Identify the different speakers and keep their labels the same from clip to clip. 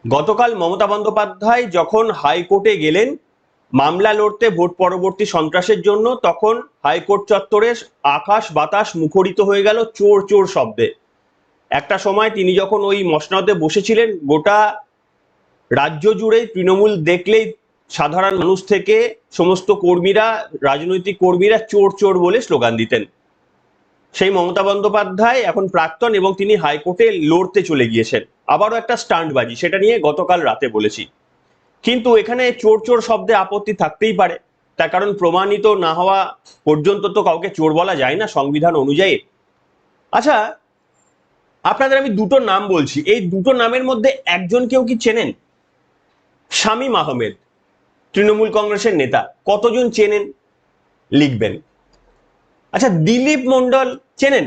Speaker 1: গতকাল মমতা বন্দ্যোপাধ্যায় যখন হাইকোর্টে গেলেন মামলা লড়তে ভোট পরবর্তী সন্ত্রাসের জন্য, তখন হাইকোর্ট চত্বরে আকাশ বাতাস মুখরিত হয়ে গেল চোর চোর শব্দে। একটা সময় তিনি যখন ওই মসনদে বসেছিলেন, গোটা রাজ্য জুড়ে তৃণমূল দেখলেই সাধারণ মানুষ থেকে সমস্ত কর্মীরা, রাজনৈতিক কর্মীরা চোর চোর বলে স্লোগান দিতেন। সেই মমতা বন্দ্যোপাধ্যায় এখন প্রাক্তন এবং তিনি হাইকোর্টে লড়তে চলে গিয়েছেন। আবারও একটা স্টান্টবাজি, সেটা নিয়ে গতকাল রাতে বলেছি। কিন্তু এখানে চোর চোর শব্দে আপত্তি থাকতেই পারে, তার কারণ প্রমাণিত না হওয়া পর্যন্ত তো কাউকে চোর বলা যায় না সংবিধান অনুযায়ী। আচ্ছা, আপনাদের আমি দুটো নাম বলছি, এই দুটো নামের মধ্যে একজন কেউ কি চেনেন? শামীম আহমেদ, তৃণমূল কংগ্রেসের নেতা। কতজন চেনেন লিখবেন। আচ্ছা, দিলীপ মণ্ডল চেনেন?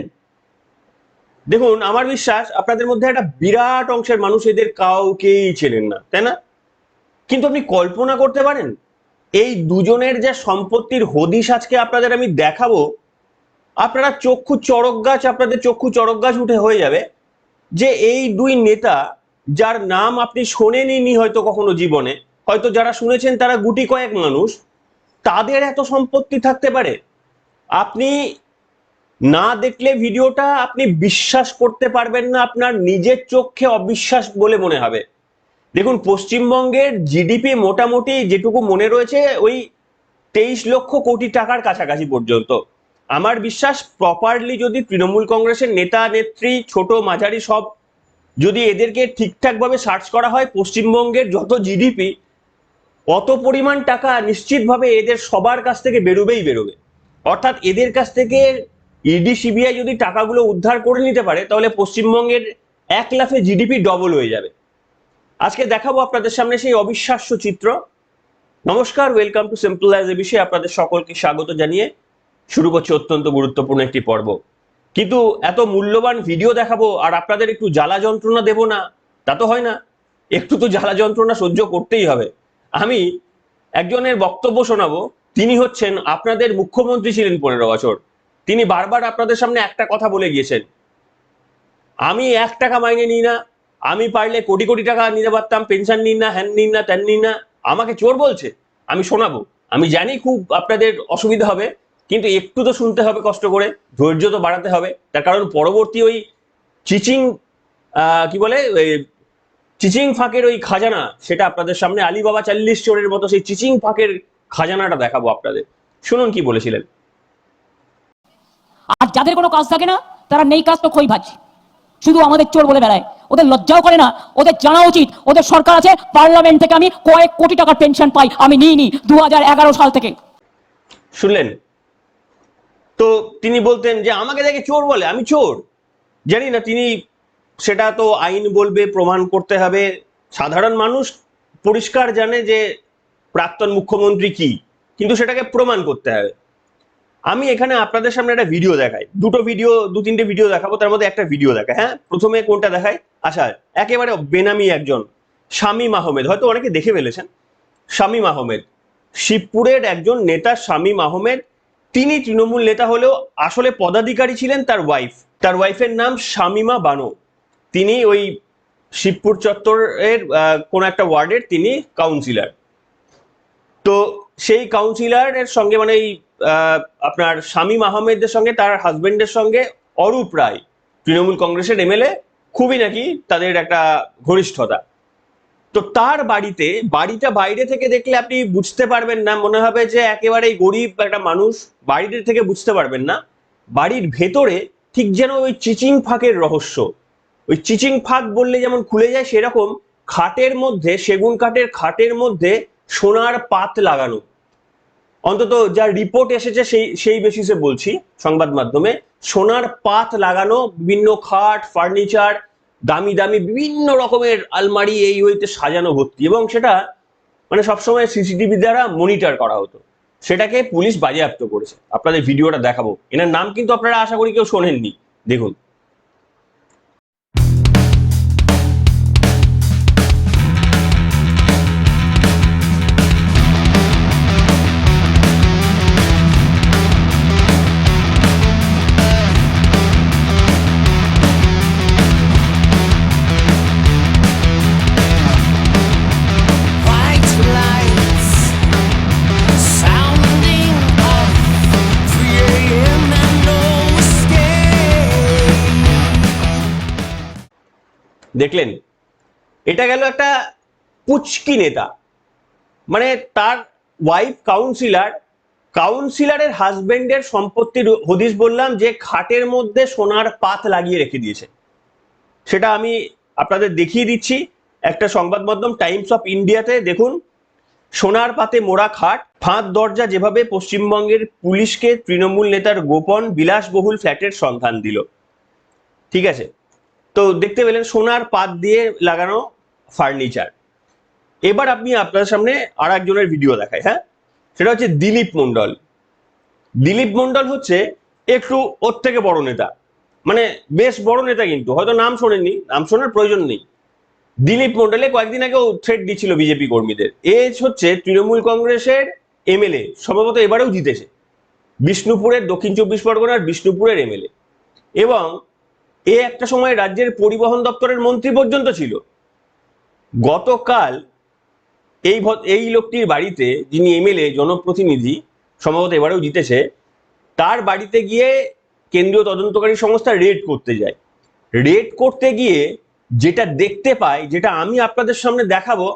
Speaker 1: দেখুন, আমার বিশ্বাস আপনাদের মধ্যে একটা বিরাট অংশের মানুষ এদের কাউকেই চেনেন না, তাই না? কিন্তু আপনি কল্পনা করতে পারেন এই দুজনের যে সম্পত্তির হদিশ আজকে আপনাদের আমি দেখাবো, আপনারা আপনাদের চক্ষু চড়ক গাছ উঠে হয়ে যাবে যে এই দুই নেতা, যার নাম আপনি শোনেননি হয়তো কখনো জীবনে, হয়তো যারা শুনেছেন তারা গুটি কয়েক মানুষ, তাদের এত সম্পত্তি থাকতে পারে। আপনি না দেখলে ভিডিওটা আপনি বিশ্বাস করতে পারবেন না, আপনার নিজের চোখে অবিশ্বাস বলে মনে হবে। দেখুন, পশ্চিমবঙ্গের জিডিপি মোটামুটি যেটুকু মনে রয়েছে ওই 23 লক্ষ কোটি টাকার কাছাকাছি পর্যন্ত। আমার বিশ্বাস প্রপারলি যদি তৃণমূল কংগ্রেসের নেতা নেত্রী ছোট মাঝারি সব যদি এদেরকে ঠিকঠাক ভাবে সার্চ করা হয়, পশ্চিমবঙ্গের যত জিডিপি অত পরিমাণ টাকা নিশ্চিতভাবে এদের সবার কাছ থেকে বেরোবে। অর্থাৎ এদের কাছ থেকে ইডি সিবিআই যদি টাকাগুলো উদ্ধার করে নিতে পারে, তাহলে পশ্চিমবঙ্গের এক লাফে জিডিপি ডবল হয়ে যাবে। আজকে দেখাবো আপনাদের সামনে সেই অবিশ্বাস্য চিত্র। নমস্কার, welcome to simple as a বিষয়। আপনাদের সকলকে স্বাগত জানিয়ে শুরু করছি অত্যন্ত গুরুত্বপূর্ণ একটি পর্ব। কিন্তু এত মূল্যবান ভিডিও দেখাবো আর আপনাদের একটু জ্বালা যন্ত্রণা দেব না, তা তো হয় না। একটু তো জ্বালা যন্ত্রণা সহ্য করতেই হবে। আমি একজনের বক্তব্য শোনাবো, তিনি হচ্ছেন আপনাদের মুখ্যমন্ত্রী ছিলেন 15 বছর। তিনি বারবার আপনাদের সামনে একটা কথা বলে গিয়েছেন, আমি 1 টাকা মাইনে নিই না, আমি পারলে কোটি কোটি টাকা নিতে পারতাম, পেনশন নিন না, হ্যান নিন না, ত্যান নিন না। আমাকে চোর বলছে, আমি শোনাবো। আমি জানি খুব আপনাদের অসুবিধা হবে, কিন্তু একটু তো শুনতে হবে কষ্ট করে, ধৈর্য তো বাড়াতে হবে। তার কারণ পরবর্তী ওই চিচিং কি বলে, চিচিং ফাঁকের ওই খাজানা, সেটা আপনাদের সামনে আলিবাবা 40 চোরের মতো সেই চিচিং ফাঁকের খাজানাটা দেখাবো আপনাদের। শুনুন কি বলেছিলেন।
Speaker 2: আর যাদের কোনো কাজ থাকে না, তারা নেই কাজ তো খই ভাজ, শুধু আমাদের চোর বলে বেড়ায়। ওদের লজ্জাও করে না। ওদের জানা উচিত ওদের সরকার আছে, পার্লামেন্ট থেকে আমি কয়েক কোটি টাকার পেনশন পাই, আমি নিইনি 2011 সাল থেকে।
Speaker 1: শুনলেন তো? তিনি বলতেন যে আমাকে দেখে চোর বলে, আমি চোর জানি না। তিনি সেটা তো আইন বলবে, প্রমাণ করতে হবে। সাধারণ মানুষ পরিষ্কার জানে যে প্রাক্তন মুখ্যমন্ত্রী কি, কিন্তু সেটাকে প্রমাণ করতে হবে। আমি এখানে আপনাদের সামনে একটা ভিডিও দেখাই, দু তিনটে ভিডিও দেখাবো, তার মধ্যে একটা ভিডিও দেখায়। হ্যাঁ, প্রথমে কোনটা দেখাই? আচ্ছা, একেবারে বেনামি একজন শামীম আহমেদ, হয়তো অনেকে দেখে ফেলেছেন। শামীম আহমেদ শিবপুরের একজন নেতা। শামীম আহমেদ তিনি তৃণমূল নেতা হলেও আসলে পদাধিকারী ছিলেন তার ওয়াইফের নাম শামীমা বানো। তিনি ওই শিবপুর চত্বরের কোন একটা ওয়ার্ডের তিনি কাউন্সিলর। তো সেই কাউন্সিলরের সঙ্গে মানে এই আপনার শামীম আহমেদের সঙ্গে তার হাজবেন্ডের সঙ্গে অরূপ রায়, তৃণমূল কংগ্রেসের এমএলএ, খুবই নাকি তাদের একটা ঘনিষ্ঠতা। তো তার বাড়িটা বাইরে থেকে দেখলে আপনি বুঝতে পারবেন না, মনে হবে যে একেবারে গরিব একটা মানুষ, বাইরে থেকে বুঝতে পারবেন না। বাড়ির ভেতরে ঠিক যেন ওই চিচিং ফাঁকের রহস্য। ওই চিচিং ফাঁক বললে যেমন খুলে যায়, সেরকম খাটের মধ্যে, সেগুন কাঠের খাটের মধ্যে সোনার পাত লাগানো। অন্তত যা রিপোর্ট এসেছে সেই বেসিসে বলছি, সংবাদ মাধ্যমে সোনার পাত লাগানো বিভিন্ন খাট, ফার্নিচার, দামি দামি বিভিন্ন রকমের আলমারি এই ওইতে সাজানো ভর্তি। এবং সেটা মানে সবসময় সিসিটিভি দ্বারা মনিটর করা হতো। সেটাকে পুলিশ বাজেয়াপ্ত করেছে। আপনাদের ভিডিওটা দেখাবো। এনার নাম কিন্তু আপনারা আশা করি কেউ শোনেননি, দেখুন। দেখলেন, এটা গেল একটা পুচকি নেতা, মানে তার ওয়াইফ কাউন্সিলরের হাজবেন্ডের সম্পত্তির হদিশ বললাম যে খাটের মধ্যে সোনার পাত লাগিয়ে রেখে দিয়েছে। সেটা আমি আপনাদের দেখিয়ে দিচ্ছি, একটা সংবাদ মাধ্যম টাইমস অফ ইন্ডিয়াতে দেখুন, সোনার পাতে মোড়া খাট, ফাঁদ দরজা যেভাবে পশ্চিমবঙ্গের পুলিশকে তৃণমূল নেতার গোপন বিলাসবহুল ফ্ল্যাটের সন্ধান দিল। ঠিক আছে, তো দেখতে পেলেন সোনার পাত দিয়ে লাগানো ফার্নিচার। এবার আপনি আপনার সামনে আর একজনের ভিডিও দেখায়, হ্যাঁ, সেটা হচ্ছে দিলীপ মণ্ডল। দিলীপ মণ্ডল হচ্ছে একটু ওর থেকে বড় নেতা, মানে বেশ বড় নেতা, কিন্তু হয়তো নাম শোনেননি, নাম শোনার প্রয়োজন নেই। দিলীপ মণ্ডলে কয়েকদিন আগেও থ্রেট দিচ্ছিল বিজেপি কর্মীদের। এজ হচ্ছে তৃণমূল কংগ্রেসের এমএলএ, সম্ভবত এবারেও জিতেছে, বিষ্ণুপুরের, দক্ষিণ চব্বিশ পরগনার বিষ্ণুপুরের এমএলএ, এবং এ একটা সময় রাজ্যের পরিবহন দপ্তরের মন্ত্রী পর্যন্ত ছিল। গতকাল এই লোকটির বাড়িতে, যিনি এমএলএ জনপ্রতিনিধি, সম্ভবত এবারেও জিতেছে, তার বাড়িতে গিয়ে কেন্দ্রীয় তদন্তকারী সংস্থা রেড করতে যায়। রেড করতে গিয়ে যেটা দেখতে পায়, যেটা আমি আপনাদের সামনে দেখাবো,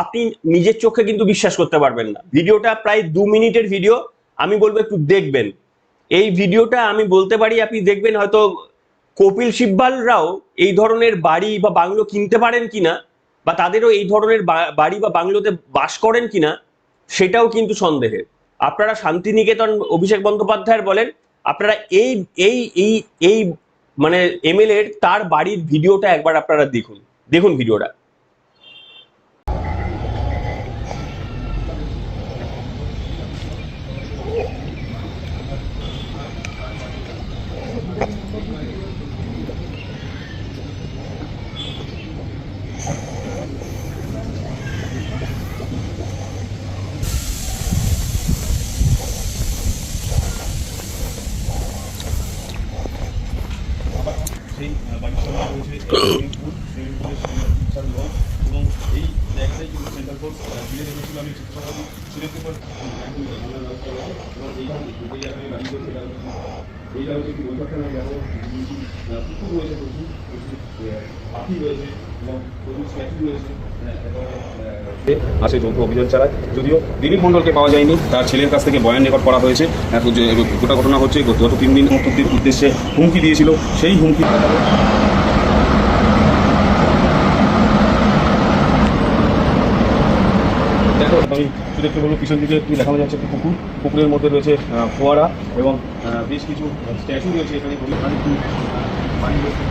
Speaker 1: আপনি নিজের চোখে কিন্তু বিশ্বাস করতে পারবেন না। ভিডিওটা প্রায় 2 মিনিটের ভিডিও, আমি বলবো একটু দেখবেন। এই ভিডিওটা আমি বলতে পারি আপনি দেখবেন, হয়তো কপিল সিব্বালরাও এই ধরনের বাড়ি বা বাংলো কিনতে পারেন কিনা, বা তাদেরও এই ধরনের বাড়ি বা বাংলোতে বাস করেন কিনা, সেটাও কিন্তু সন্দেহের। আপনারা শান্তিনিকেতন অভিষেক বন্দ্যোপাধ্যায়ের বলেন, আপনারা এই এই এই এই মানে এমএলএ এর তার বাড়ির ভিডিওটা একবার আপনারা দেখুন, দেখুন ভিডিওটা।
Speaker 3: সেই বাড়ির সামনে রয়েছে সুইমিং পুল, সুইমিং পুলের সামনে লজ, এবং এই জায়গাটাই কিন্তু সেন্ট্রাল ফোর্স ঘিরে রেখেছিল। আমি চিত্রপাতি সুরেন্দ্র এবং এই জায়গায় গাড়ি রয়েছে, এই জায়গায় একটি বৈঠকখানা যেমন পুকুর রয়েছে, প্রচুর পাখি রয়েছে এবং প্রচুর স্ট্যাচু রয়েছে। আসে যৌথ অভিযান চালায়। যদিও দিলীপ মণ্ডলকে পাওয়া যায়নি, তার ছেলের কাছ থেকে বয়ান রেকর্ড করা হয়েছে। গোটা ঘটনা হচ্ছে গত 3 দিন সমর্থকদের উদ্দেশ্যে হুমকি দিয়েছিল, সেই হুমকি দেখো, আমি শুধু একটু বলবো, পিছন দিকে একটু দেখানো যাচ্ছে একটি পুকুর, পুকুরের মধ্যে রয়েছে ফোয়ারা এবং বেশ কিছু স্ট্যাচু রয়েছে এখানে। পানি রয়েছে।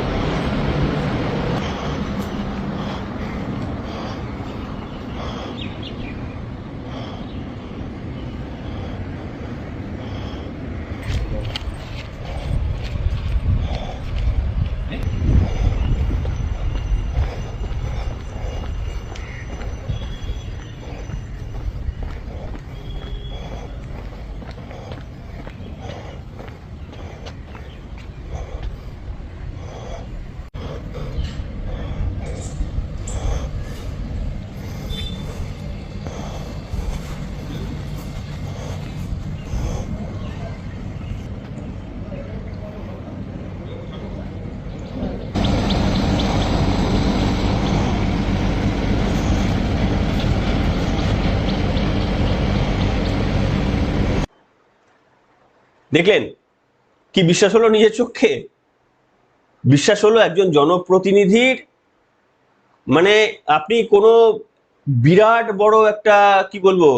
Speaker 1: দেখলেন, কি বিশ্বাস হলো নিজের চোখে? বিশ্বাস হলো একজন জনপ্রতিনিধির, মানে আপনি কোনো বিরাট বড় একটা, কি বলবো,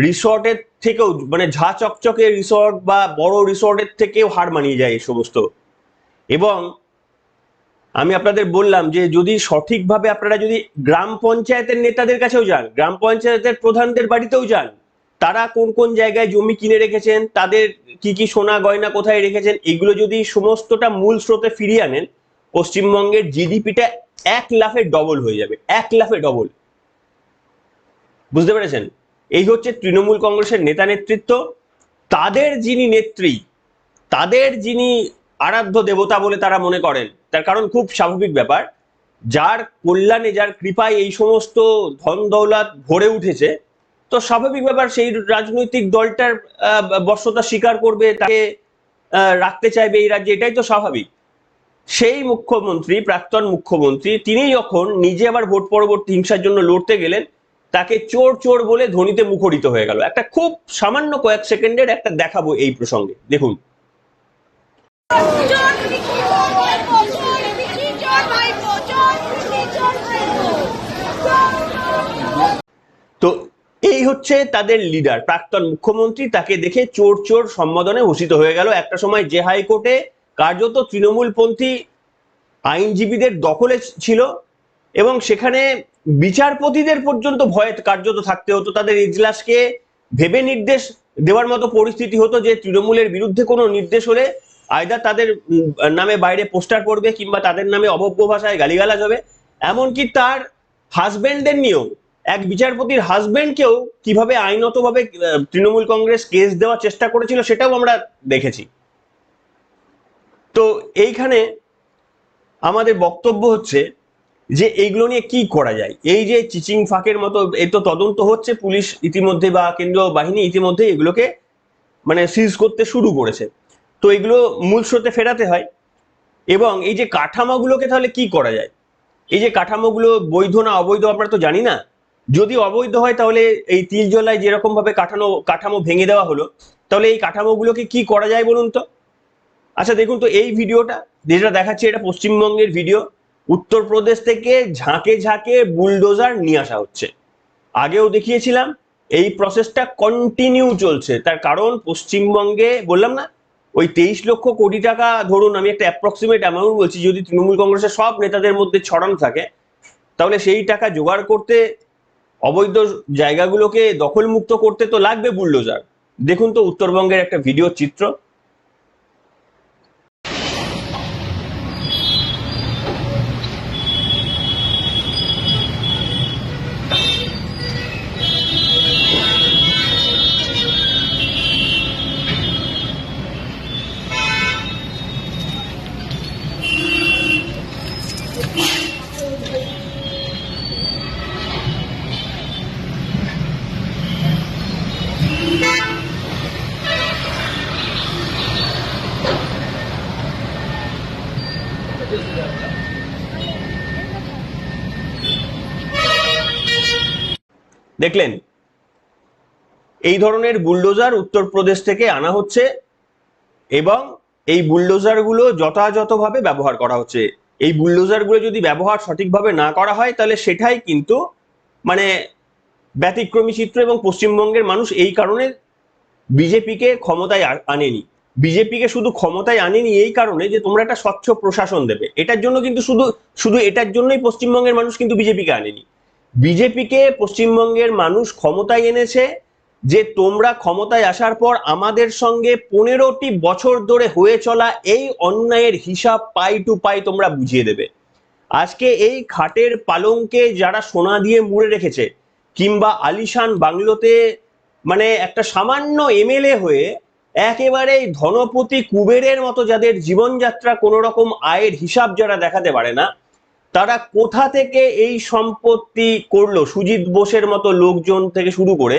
Speaker 1: রিসর্টের থেকেও, মানে ঝা চকচকে রিসর্ট বা বড় রিসর্টের থেকেও হার মানিয়ে যায় এই সমস্ত। এবং আমি আপনাদের বললাম যে যদি সঠিকভাবে আপনারা যদি গ্রাম পঞ্চায়েতের নেতাদের কাছেও যান, গ্রাম পঞ্চায়েতের প্রধানদের বাড়িতেও যান, তারা কোন কোন জায়গায় জমি কিনে রেখেছেন, তাদের কি কি সোনা গয়না কোথায় রেখেছেন, এগুলো যদি সমস্তটা মূল স্রোতে ফিরিয়ে আনেন, পশ্চিমবঙ্গের জিডিপিটা 1 লাফে ডবল হয়ে যাবে, 1 লাফে ডবল। বুঝতে পেরেছেন? এই হচ্ছে তৃণমূল কংগ্রেসের নেতা নেতৃত্ব। তাদের যিনি নেত্রী, তাদের যিনি আরাধ্য দেবতা বলে তারা মনে করেন, তার কারণ খুব স্বাভাবিক ব্যাপার, যার কল্যাণে, যার কৃপায় এই সমস্ত ধন দৌলত ভরে উঠেছে, তো স্বাভাবিক ব্যাপার সেই রাজনৈতিক দলটার বশ্যতা স্বীকার করবে, তাকে রাখতে চাইবে এই রাজ্যে, এটাই তো স্বাভাবিক। সেই মুখ্যমন্ত্রী, প্রাক্তন মুখ্যমন্ত্রী, তিনি যখন নিজে আবার ভোট পরবর্তী হিংসার জন্য লড়তে গেলেন, তাকে চোর চোর বলে ধ্বনিতে মুখরিত হয়ে গেল। একটা খুব সামান্য কয়েক সেকেন্ডের একটা দেখাবো এই প্রসঙ্গে, দেখুন। তো এই হচ্ছে তাদের লিডার, প্রাক্তন মুখ্যমন্ত্রী, তাকে দেখে চোর চোর সম্বোধনে ভূষিত হয়ে গেল। একটা সময় যে হাইকোর্টে কার্যত তৃণমূলপন্থী আইনজীবীদের দখলে ছিল এবং সেখানে বিচারপতিদের পর্যন্ত ভয়ে কার্যত থাকতে হতো, তাদের ইজলাসকে ভেবে নির্দেশ দেওয়ার মতো পরিস্থিতি হতো যে তৃণমূলের বিরুদ্ধে কোনো নির্দেশ হলে আয়দা তাদের নামে বাইরে পোস্টার পড়বে কিংবা তাদের নামে অভব্য ভাষায় গালিগালাজ হবে। এমনকি তার হাজবেন্ডের নিয়েও, এক বিচারপতির হাজবেন্ডকেও কিভাবে আইনতভাবে তৃণমূল কংগ্রেস কেস দেওয়ার চেষ্টা করেছিল সেটাও আমরা দেখেছি। তো এইখানে আমাদের বক্তব্য হচ্ছে যে এইগুলো নিয়ে কি করা যায়। এই যে চিচিং ফাঁকের মতো, এই তো তদন্ত হচ্ছে, পুলিশ ইতিমধ্যে বা কেন্দ্রীয় বাহিনী ইতিমধ্যে এগুলোকে মানে সিজ করতে শুরু করেছে। তো এগুলো মূল স্রোতে ফেরাতে হয়। এবং এই যে কাঠামোগুলোকে তাহলে কি করা যায়, এই যে কাঠামোগুলো বৈধ না অবৈধ আমরা তো জানি না। যদি অবৈধ হয় তাহলে এই তিলজলায় যেরকম ভাবে কাঠামো ভেঙে দেওয়া হলো, তাহলে এই কাঠামোগুলোকে কি করা যায় বলুন তো। আচ্ছা দেখুন তো, এই ভিডিওটা যেটা দেখাচ্ছে এটা পশ্চিমবঙ্গের ভিডিও। উত্তরপ্রদেশ থেকে ঝাঁকে ঝাঁকে বুলডোজার নিয়ে আসা হচ্ছে। আগেও দেখিয়েছিলাম, এই প্রসেসটা কন্টিনিউ চলছে। তার কারণ পশ্চিমবঙ্গে বললাম না, ওই 23 লক্ষ কোটি টাকা, ধরুন আমি একটা অ্যাপ্রক্সিমেট অ্যামাউন্ট বলছি, যদি তৃণমূল কংগ্রেসের সব নেতাদের মধ্যে ছড়ানো থাকে, তাহলে সেই টাকা জোগাড় করতে, অবৈধ জায়গাগুলোকে দখলমুক্ত করতে তো লাগবে বুলডোজার। দেখুন তো উত্তরবঙ্গের একটা ভিডিও চিত্র। দেখলেন, এই ধরনের বুলডোজার উত্তরপ্রদেশ থেকে আনা হচ্ছে এবং এই বুলডোজারগুলো যথাযথভাবে ব্যবহার করা হচ্ছে। এই বুলডোজারগুলো যদি ব্যবহার সঠিকভাবে না করা হয় তাহলে সেটাই কিন্তু মানে ব্যতিক্রমী চিত্র। এবং পশ্চিমবঙ্গের মানুষ এই কারণে বিজেপিকে ক্ষমতায় আনেনি। বিজেপিকে শুধু ক্ষমতায় আনেনি এই কারণে যে তোমরা একটা স্বচ্ছ প্রশাসন দেবে, এটার জন্য কিন্তু শুধু এটার জন্যই পশ্চিমবঙ্গের মানুষ কিন্তু বিজেপিকে আনেনি। বিজেপিকে পশ্চিমবঙ্গের মানুষ ক্ষমতায় এনেছে যে তোমরা ক্ষমতায় আসার পর আমাদের সঙ্গে 15টি বছর ধরে হয়ে চলা এই অন্যায়ের হিসাব পাই টু পাই তোমরা বুঝিয়ে দেবে। আজকে এই খাটের পালঙ্কে যারা সোনা দিয়ে মুড়ে রেখেছে, কিংবা আলিশান বাংলোতে মানে একটা সামান্য এমএলএ হয়ে একেবারে ধনপতি কুবেরের মতো যাদের জীবনযাত্রা কোনো রকম আয়ের হিসাব যারা দেখাতে পারে না, তারা কোথা থেকে এই সম্পত্তি করলো? সুজিত বোসের মতো লোকজন থেকে শুরু করে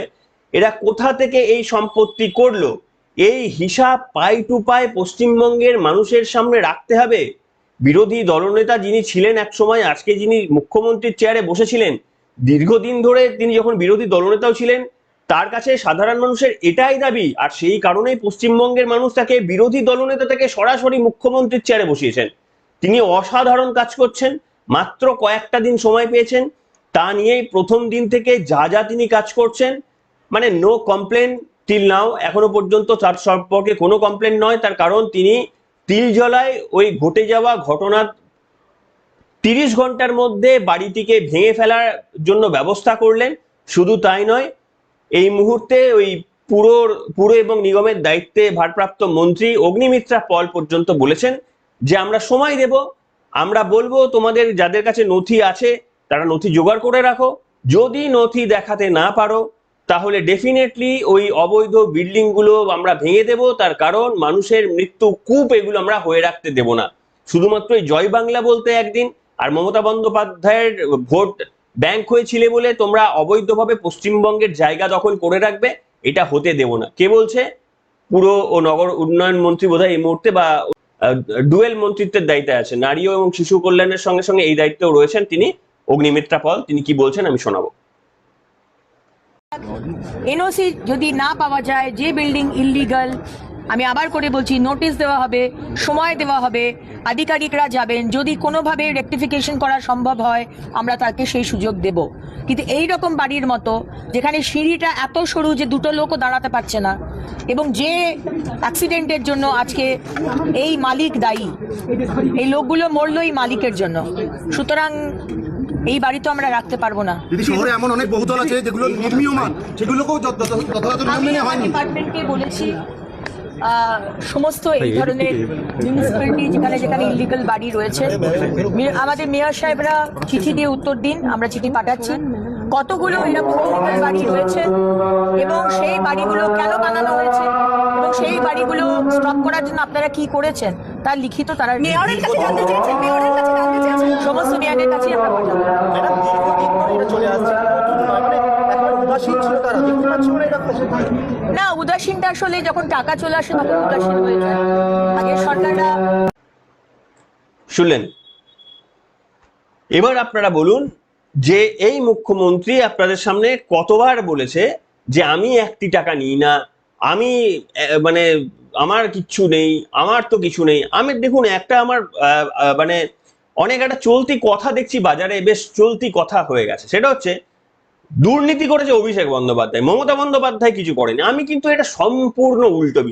Speaker 1: এরা কোথা থেকে এই সম্পত্তি করলো, এই হিসাব পাই টু পাই পশ্চিমবঙ্গের মানুষের সামনে রাখতে হবে। বিরোধী দলনেতা যিনি ছিলেন এক সময়, আজকে যিনি মুখ্যমন্ত্রীর চেয়ারে বসেছিলেন, দীর্ঘদিন ধরে তিনি যখন বিরোধী দলনেতাও ছিলেন, তার কাছে সাধারণ মানুষের এটাই দাবি। আর সেই কারণেই পশ্চিমবঙ্গের মানুষ তাকে বিরোধী দলনেতা থেকে সরাসরি মুখ্যমন্ত্রীর চেয়ারে বসিয়েছেন। তিনি অসাধারণ কাজ করছেন, মাত্র কয়েকটা দিন সময় পেয়েছেন, তা নিয়েই প্রথম দিন থেকে যা যা তিনি কাজ করছেন, মানে নো কমপ্লেন টিল নাও, এখনো পর্যন্ত তার সম্পর্কে কোনো কমপ্লেন নয়। তার কারণ তিনি তিলজলায় ওই ঘটে যাওয়া ঘটনার 30 ঘন্টার মধ্যে বাড়িটিকে ভেঙে ফেলার জন্য ব্যবস্থা করলেন। শুধু তাই নয়, এই মুহূর্তে ওই পুর এবং নিগমের দায়িত্বে ভারপ্রাপ্ত মন্ত্রী অগ্নিমিত্রা পল পর্যন্ত বলেছেন যে আমরা সময় দেব, আমরা বলবো তোমাদের যাদের কাছে নথি আছে তারা নথি জোগাড় করে রাখো, যদি নথি দেখাতে না পারো তাহলে ডেফিনেটলি ওই অবৈধ বিল্ডিং গুলো আমরা ভেঙে দেব। তার কারণ মানুষের মৃত্যু কূপ এগুলো আমরা হয়ে রাখতে দেব না। শুধুমাত্র জয় বাংলা বলতে একদিন আর মমতা বন্দ্যোপাধ্যায়ের ভোট ব্যাংক হয়েছিলে বলে তোমরা অবৈধভাবে পশ্চিমবঙ্গের জায়গা দখল করে রাখবে, এটা হতে দেব না। কে বলছে? পুর ও নগর উন্নয়ন মন্ত্রী বোধহয় এই মুহূর্তে, বা ডুয়েল মন্ত্রিত্বের দায়িত্বে আছেন, নারী এবং শিশু কল্যাণের সঙ্গে সঙ্গে এই দায়িত্বেও রয়েছেন তিনি, অগ্নিমিত্রা পল। তিনি কি বলছেন আমি শোনাবো।
Speaker 4: এনওসি যদি না পাওয়া যায়, যে বিল্ডিং ইললিগাল, আমি আবার করে বলছি, নোটিশ দেওয়া হবে, সময় দেওয়া হবে, আধিকারিকরা যাবেন, যদি কোনোভাবে রেকটিফিকেশন করা সম্ভব হয় আমরা তাকে সেই সুযোগ দেব। কিন্তু এই রকম বাড়ির মতো যেখানে সিঁড়িটা এত সরু যে দুটো লোকও দাঁড়াতে পারছে না, এবং যে অ্যাক্সিডেন্টের জন্য আজকে এই মালিক দায়ী, এই লোকগুলো মরলো এই মালিকের জন্য, সুতরাং এই বাড়ি তো আমরা রাখতে পারবো না।
Speaker 5: দিদি, শহরে এমন অনেক বহুতল আছে যেগুলো নির্মীয়মান, সেগুলোকেও যথাযথ নিয়ম মেনে হয়নি।
Speaker 4: ডিপার্টমেন্টকে বলেছি সমস্ত এই ধরনের মিউনিসিপ্যালিটি যেখানে যেখানে ইলিগাল বাড়ি রয়েছে, আমাদের মেয়র সাহেবরা চিঠি দিয়ে উত্তর দিন, আমরা চিঠি পাঠাচ্ছি কতগুলো এরকম ইলিগাল বাড়ি রয়েছে এবং সেই বাড়িগুলো কেন বানানো হয়েছে এবং সেই বাড়িগুলো স্টপ করার জন্য আপনারা কি করেছেন তার লিখিত তারা মেয়রের কাছে জানতে চেয়েছেন, মেয়রের কাছে জানতে চেয়েছেন, সমস্ত মেয়রের কাছে আমরা পাঠাবো। না, উদাসীনটা আসলে যখন টাকা চলে আসে তখন উদাসীন হয়ে যায়। আগের সরকাররা।
Speaker 1: শুনলেন? এবার আপনারা বলুন যে এই মুখ্যমন্ত্রী আপনাদের সামনে কতবার বলেছে যে আমি 1টি টাকা নিই না, আমি মানে আমার কিচ্ছু নেই, আমার তো কিছু নেই। আমি দেখুন একটা আমার মানে অনেক একটা চলতি কথা দেখছি বাজারে, বেশ চলতি কথা হয়ে গেছে, সেটা হচ্ছে দুর্নীতি করেছে অভিষেক বন্দ্যোপাধ্যায়, মমতা বন্দ্যোপাধ্যায় কিছু করেনি। আমি কিন্তু এটা সম্পূর্ণ উল্টো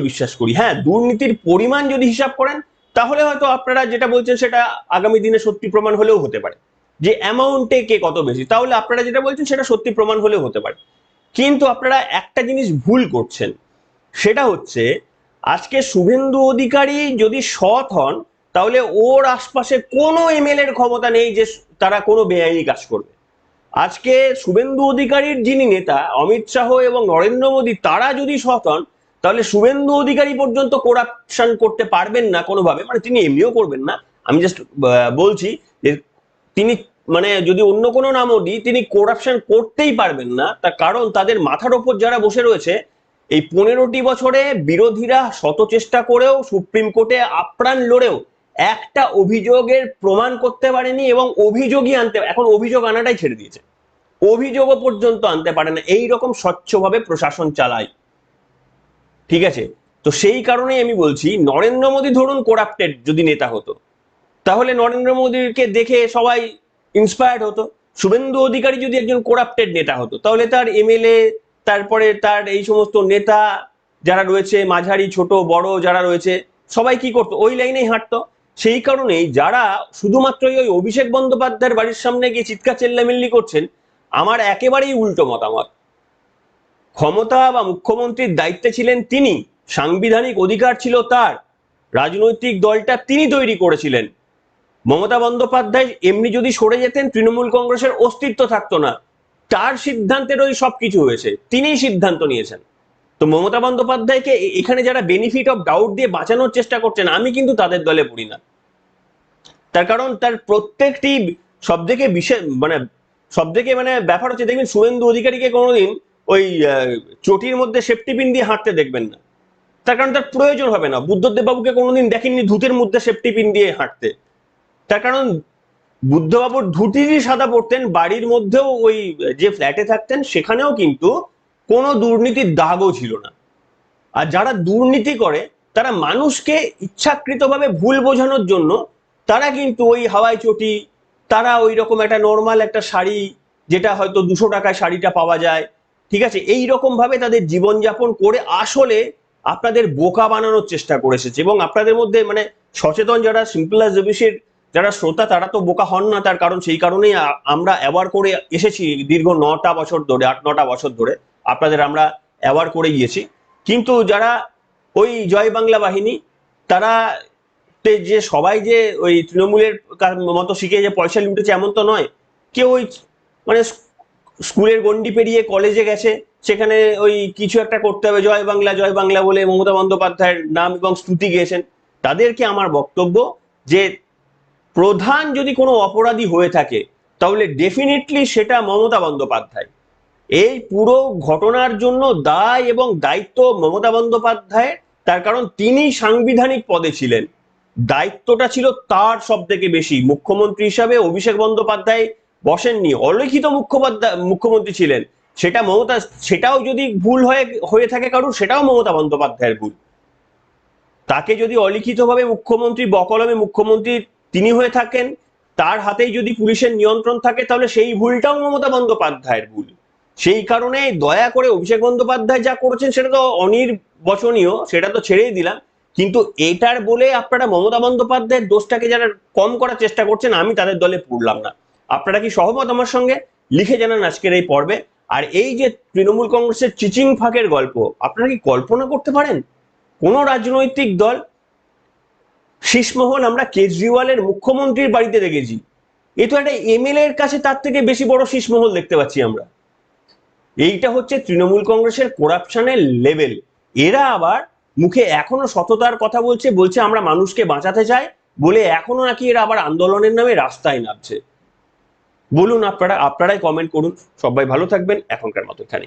Speaker 1: বিশ্বাস করি, হ্যাঁ, দুর্নীতির পরিমাণ যদি হিসাব করেন তাহলে হয়তো আপনারা যেটা বলছেন সেটা আগামী দিনে সত্যি প্রমাণ হলেও হতে পারে, যে অ্যামাউন্টে কে কত বেশি, তাহলে আপনারা যেটা বলছেন সেটা সত্যি প্রমাণ হলেও হতে পারে। কিন্তু আপনারা একটা জিনিস ভুল করছেন, সেটা হচ্ছে আজকে শুভেন্দু অধিকারী যদি সৎ হন তাহলে ওর আশপাশে কোনো এমএলএ এর ক্ষমতা নেই যে তারা কোনো বেআইনি কাজ করবে। আজকে শুভেন্দু অধিকারীর যিনি নেতা অমিত শাহ এবং নরেন্দ্র মোদী, তারা যদি সৎ হন তাহলে শুভেন্দু অধিকারী পর্যন্ত করাপশন করতে পারবেন না কোনোভাবে, মানে তিনি এমনিও করবেন না, আমি জাস্ট বলছি যে তিনি মানে যদি অন্য কোনো নামও দিই, তিনি করাপশন করতেই পারবেন না। তার কারণ তাদের মাথার ওপর যারা বসে রয়েছে, এই 15টি বছরে বিরোধীরা শত চেষ্টা করেও সুপ্রিম কোর্টে আপ্রাণ লড়েও একটা অভিযোগের প্রমাণ করতে পারেনি, এবং অভিযোগই এখন অভিযোগ আনাটাই ছেড়ে দিয়েছে, অভিযোগও পর্যন্ত আনতে পারে না। এইরকম স্বচ্ছভাবে প্রশাসন চালায়, ঠিক আছে? তো সেই কারণেই আমি বলছি, নরেন্দ্র মোদী ধরুন করাপ্টেড যদি নেতা হতো, তাহলে নরেন্দ্র মোদীকে দেখে সবাই ইন্সপায়ার্ড হতো। শুভেন্দু অধিকারী যদি একজন করাপ্টেড নেতা হতো তাহলে তার এমএলএ, তারপরে তার এই সমস্ত নেতা যারা রয়েছে, মাঝারি ছোট বড় যারা রয়েছে, সবাই কি করতো? ওই লাইনেই হাঁটতো। সেই কারণেই যারা শুধুমাত্র ওই অভিষেক বন্দ্যোপাধ্যায়ের বাড়ির সামনে গিয়ে চিৎকার চেল্লামিল্লি করছেন, আমার একেবারেই উল্টো মতামত। ক্ষমতা বা মুখ্যমন্ত্রীর দায়িত্বে ছিলেন তিনি, সাংবিধানিক অধিকার ছিল তার, রাজনৈতিক দলটা তিনি তৈরি করেছিলেন। মমতা বন্দ্যোপাধ্যায় এমনি যদি সরে যেতেন তৃণমূল কংগ্রেসের অস্তিত্ব থাকতো না, তার সিদ্ধান্তের ওই সবকিছু হয়েছে, তিনিই সিদ্ধান্ত নিয়েছেন। তো মমতা বন্দ্যোপাধ্যায়কে এখানে যারা বেনিফিট অফ ডাউট দিয়ে বাঁচানোর চেষ্টা করছেন, আমি কিন্তু তাদের দলে পড়ি না। তার কারণ তার প্রত্যেকটি সবথেকে মানে ব্যাপার হচ্ছে, দেখবেন শুভেন্দু অধিকারীকে কোনোদিন ওই চটির মধ্যে সেফটি পিন দিয়ে হাঁটতে দেখবেন না, তার কারণ তার প্রয়োজন হবে না। বুদ্ধদেব বাবুকে কোনোদিন দেখেননি ধুতের মধ্যে সেফটি পিন দিয়ে হাঁটতে, তার কারণ বুদ্ধবাবুর ধুতিরই সাদা পড়তেন, বাড়ির মধ্যেও ওই যে ফ্ল্যাটে থাকতেন সেখানেও কিন্তু কোনো দুর্নীতির দাগও ছিল না। আর যারা দুর্নীতি করে তারা মানুষকে ইচ্ছাকৃতভাবে ভুল বোঝানোর জন্য তারা কিন্তু ওই হাওয়াই চটি, তারা ওই রকম একটা নর্মাল একটা শাড়ি, যেটা হয়তো 200 টাকায় শাড়িটা পাওয়া যায়, ঠিক আছে, এই রকম ভাবে তাদের জীবনযাপন করে আসলে আপনাদের বোকা বানানোর চেষ্টা করে এসেছে। এবং আপনাদের মধ্যে মানে সচেতন যারা সিম্পল অ্যাজ এবিসির যারা শ্রোতা, তারা তো বোকা হন না। তার কারণ সেই কারণেই আমরা অ্যাওয়ার করে এসেছি দীর্ঘ 9টা বছর ধরে, 8-9টা বছর ধরে আপনাদের আমরা অ্যাওয়ার করে গিয়েছি। কিন্তু যারা ওই জয় বাংলা বাহিনী, তারা যে সবাই যে ওই তৃণমূলের মতো শিখে যে পয়সা লুটেছে এমন তো নয়। কেউ ওই মানে স্কুলের গন্ডি পেরিয়ে কলেজে গেছে, সেখানে ওই কিছু একটা করতে হবে, জয় বাংলা বলে মমতা বন্দ্যোপাধ্যায়ের নাম এবং স্তুতি গেয়েছেন। তাদেরকে আমার বক্তব্য যে প্রধান যদি কোনো অপরাধী হয়ে থাকে তাহলে ডেফিনেটলি সেটা মমতা বন্দ্যোপাধ্যায়। এই পুরো ঘটনার জন্য দায় এবং দায়িত্ব মমতা বন্দ্যোপাধ্যায়ের, তার কারণ তিনি সাংবিধানিক পদে ছিলেন, দায়িত্বটা ছিল তার সব থেকে বেশি। মুখ্যমন্ত্রী হিসাবে অভিষেক বন্দ্যোপাধ্যায় বসেননি, অলিখিত মুখ্যমন্ত্রী ছিলেন। সেটা মমতা, সেটাও যদি ভুল হয়ে থাকে কারুর, সেটাও মমতা বন্দ্যোপাধ্যায়ের ভুল। তাকে যদি অলিখিতভাবে মুখ্যমন্ত্রী, বকলমে মুখ্যমন্ত্রী তিনি হয়ে থাকেন, তার হাতেই যদি পুলিশের নিয়ন্ত্রণ থাকে, তাহলে সেই ভুলটাও মমতা বন্দ্যোপাধ্যায়ের ভুল। সেই কারণে দয়া করে অভিষেক বন্দ্যোপাধ্যায় যা করেছেন সেটা তো অনির্বচনীয়, সেটা তো ছেড়েই দিলাম, কিন্তু এটার বলে আপনারা মমতা বন্দ্যোপাধ্যায়ের দোষটাকে যারা কম করার চেষ্টা করছেন, আমি তাদের দলে পড়লাম না। আপনারা কি সহমত আমার সঙ্গে? লিখে জানান আজকের এই পর্বে। আর এই যে তৃণমূল কংগ্রেসের চিচিং ফাঁকের গল্প, আপনারা কি কল্পনা করতে পারেন কোন রাজনৈতিক দল, শীষমহল আমরা কেজরিওয়ালের মুখ্যমন্ত্রীর বাড়িতে দেখেছি, এ তো একটা এমএলএ এর কাছে তার থেকে বেশি বড় শীষমহল দেখতে পাচ্ছি আমরা। এইটা হচ্ছে তৃণমূল কংগ্রেসের করাপশনের লেভেল। এরা আবার মুখে এখনো সততার কথা বলছে আমরা মানুষকে বাঁচাতে চাই বলে, এখনো নাকি এরা আবার আন্দোলনের নামে রাস্তায় নামছে। বলুন আপনারাই কমেন্ট করুন। সবাই ভালো থাকবেন, এখনকার মতো এখানে।